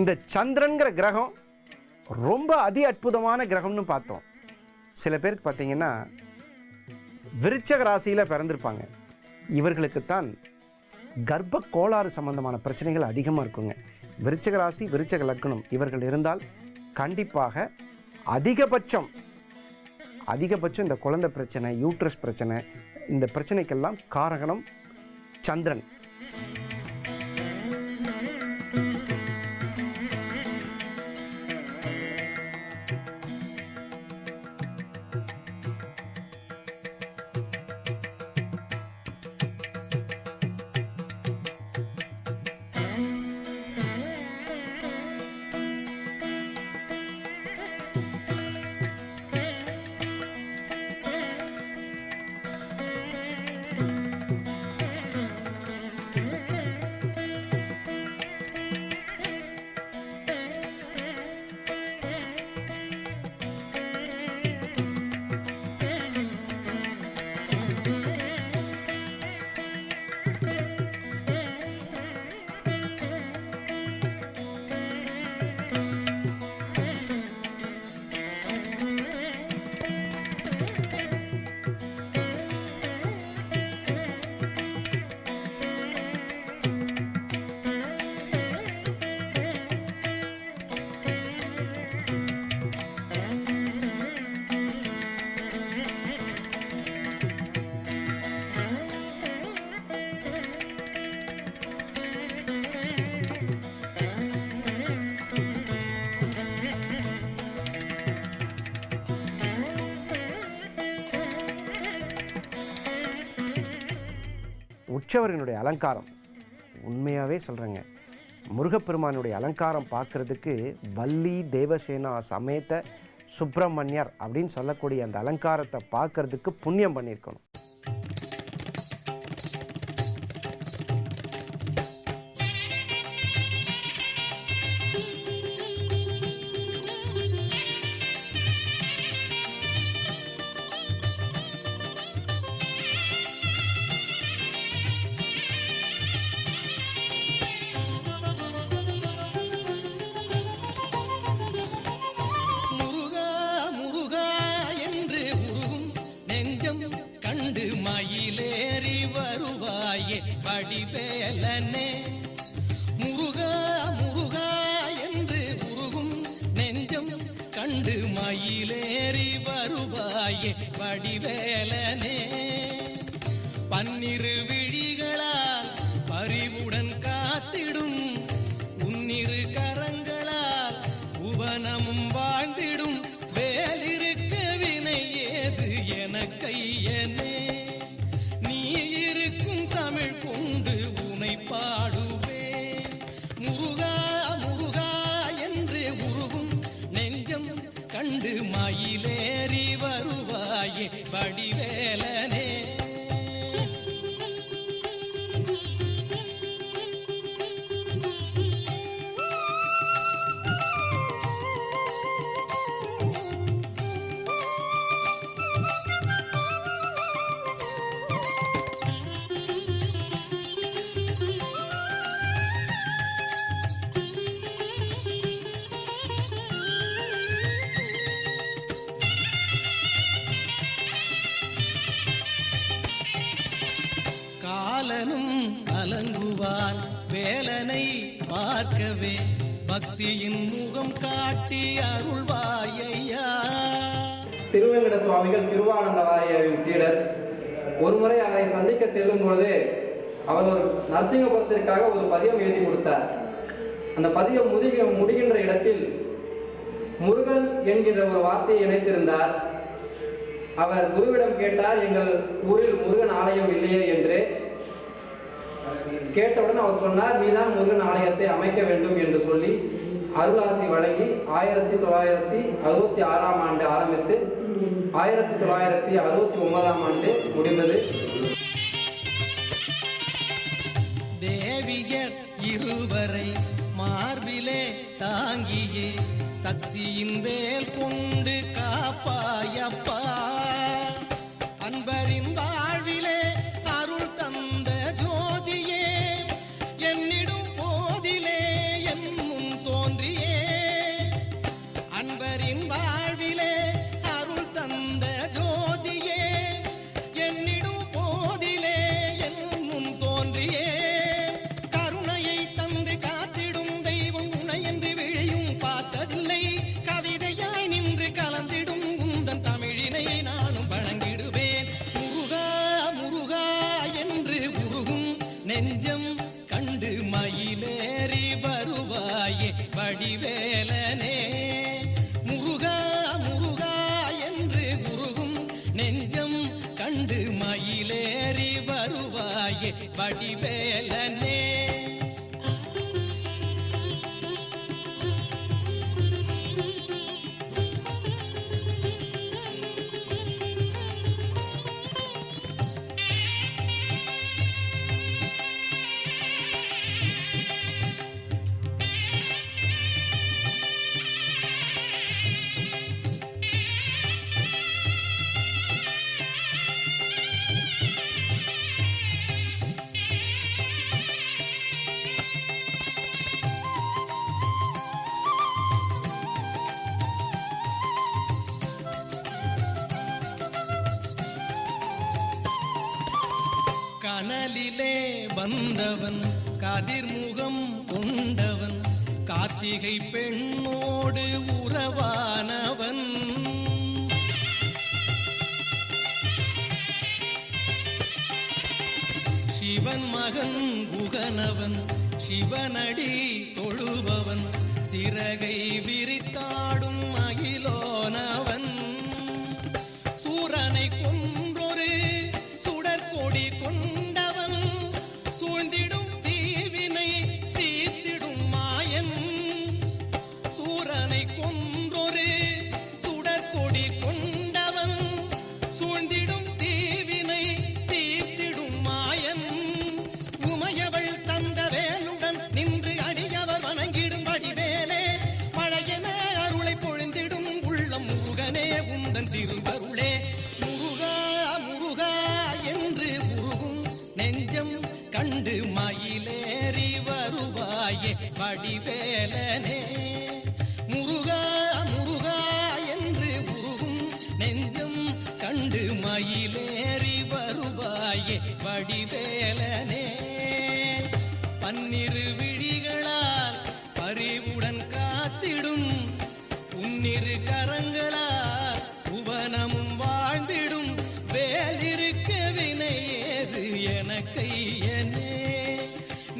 இந்த சந்திரன்கிற கிரகம் ரொம்ப அதி அற்புதமான கிரகம்னு பார்த்தோம். சில பேருக்கு பார்த்தீங்கன்னா விருச்சக ராசியில் பிறந்திருப்பாங்க. இவர்களுக்குத்தான் கர்ப்ப கோளாறு சம்பந்தமான பிரச்சனைகள் அதிகமாக இருக்குங்க. விருச்சக ராசி, விருச்சக லக்னம் இவர்கள் இருந்தால் கண்டிப்பாக அதிகபட்சம் இந்த குழந்தை பிரச்சனை, யூட்ரஸ் பிரச்சனை, இந்த பிரச்சனைக்கெல்லாம் காரகணம் சந்திரன். உற்சவரினுடைய அலங்காரம் உண்மையாகவே சொல்கிறேங்க, முருகப்பெருமானுடைய அலங்காரம் பார்க்குறதுக்கு வள்ளி தேவசேனா சமேத சுப்பிரமணியர் அப்படின்னு சொல்லக்கூடிய அந்த அலங்காரத்தை பார்க்கறதுக்கு புண்ணியம் பண்ணியிருக்கணும். வடிவேலனே முருகா முருகா என்று உருகும் நெஞ்சம் கண்டு மயிலேறி வருவாயே வடிவேலனே. பன்னிரு விழிகளால் பரிவுடன் காத்திடும் உன்னிரு கரங்களால் புவனமும் வாழ்ந்திடும் வேலிருக்க வினை ஏது என கையனே. கொண்டு உனை பாடுவே முருகா முருகா என்று உருகும் நெஞ்சம் கண்டு மயிலேறி வருவாயே வடிவேலனே. காலனும் கலங்குவான் வேலனை பார்க்கவே பக்தியின் முகம் காட்டி அருள்வாயையா. திருவேங்கட சுவாமிகள் திருவானந்தவாரியாரின் சீடர். ஒருமுறை அவரை சந்திக்க செல்லும் பொழுது அவர் ஒரு நரசிங்கபுரத்திற்காக ஒரு பதியம் எழுதி கொடுத்தார். அந்த பதியம் முடிகின்ற இடத்தில் முருகன் என்கிற ஒரு வார்த்தையை இணைத்திருந்தார். அவர் குருவிடம் கேட்டார், எங்கள் ஊரில் முருகன் ஆலயம் இல்லையே என்று. கேட்டவுடன் அவர் சொன்னார், நீதான் முருகன் ஆலயத்தை அமைக்க வேண்டும் என்று சொல்லி அருளாசி வழங்கி 1966ஆம் ஆண்டு ஆரம்பித்து 1969ஆம் ஆண்டு முடிந்தது. தேவியர் இருவரை மார்பிலே தாங்கியே சக்தியின் வேல் கொண்டு காப்பாயப்பா. அன்பரின் வாழ்விலே அருள் தந்த ஜோதியே என்னிடும் போதிலே என் முன் தோன்றி நெஞ்சம் கண்டு மயிலேறி வருவாயே வடிவேலனே. முருகா முருகா என்று உருகும் நெஞ்சம் கண்டு மயிலேறி வருவாயே வடிவேலனே. கனலிலே வந்தவன் கதிர்முகம் கொண்டவன் கார்த்திகை பெண்ணோடு உறவானவன். சிவன் மகன் குகனவன் சிவனடி தொழுபவன் சிறகை விரித்தாடும் மகிழோனவன். சூரனை கொன்றொரு சுடற்கொடி கொண்டவன் சூழ்ந்திடும் தீவினை தீர்த்திடும் மாயன். சூரனை கொன்றொரு சுடற்கொடி கொண்டவன் சூழ்ந்திடும் தீவினை தீர்த்திடும் மாயன். உமையவள் தந்த வேலுடன் நின்று அடியவர் வணங்கிடும் வடிவேலே மழையென அருளை பொழிந்திடும் உள்ளம் முருகனே உந்தன் திருவருளே. முருகா முருகா என்று உருகும் நெஞ்சம் கண்டு மயிலேறி வருவாயே வடிவேலனே. முருகா முருகா என்று உருகும் நெஞ்சம் கண்டு மயிலேறி வருவாயே வடிவேலனே. பன்னிரு விழிகளால் பரிவுடன் காத்திடும் உன்னிரு கரங்களால் புவனமும் வாழ்ந்திடும் வேலிருக்க வினையேது எனக்கையனே.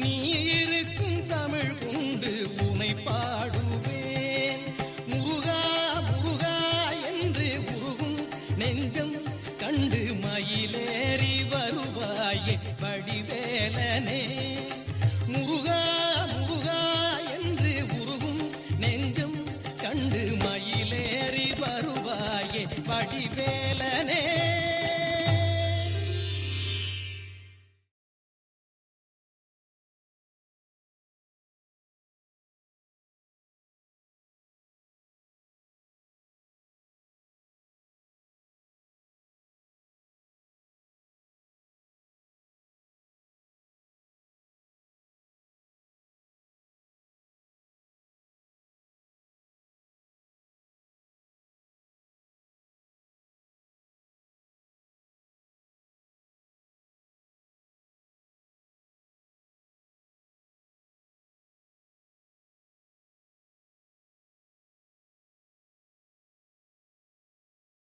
நீ இருக்கும் தமிழ் கொண்டு உனை பாடுவேன். முருகா முருகா என்று உருகும் நெஞ்சம் கண்டு மயிலேறி வருவாயே வடிவேலனே. முருகா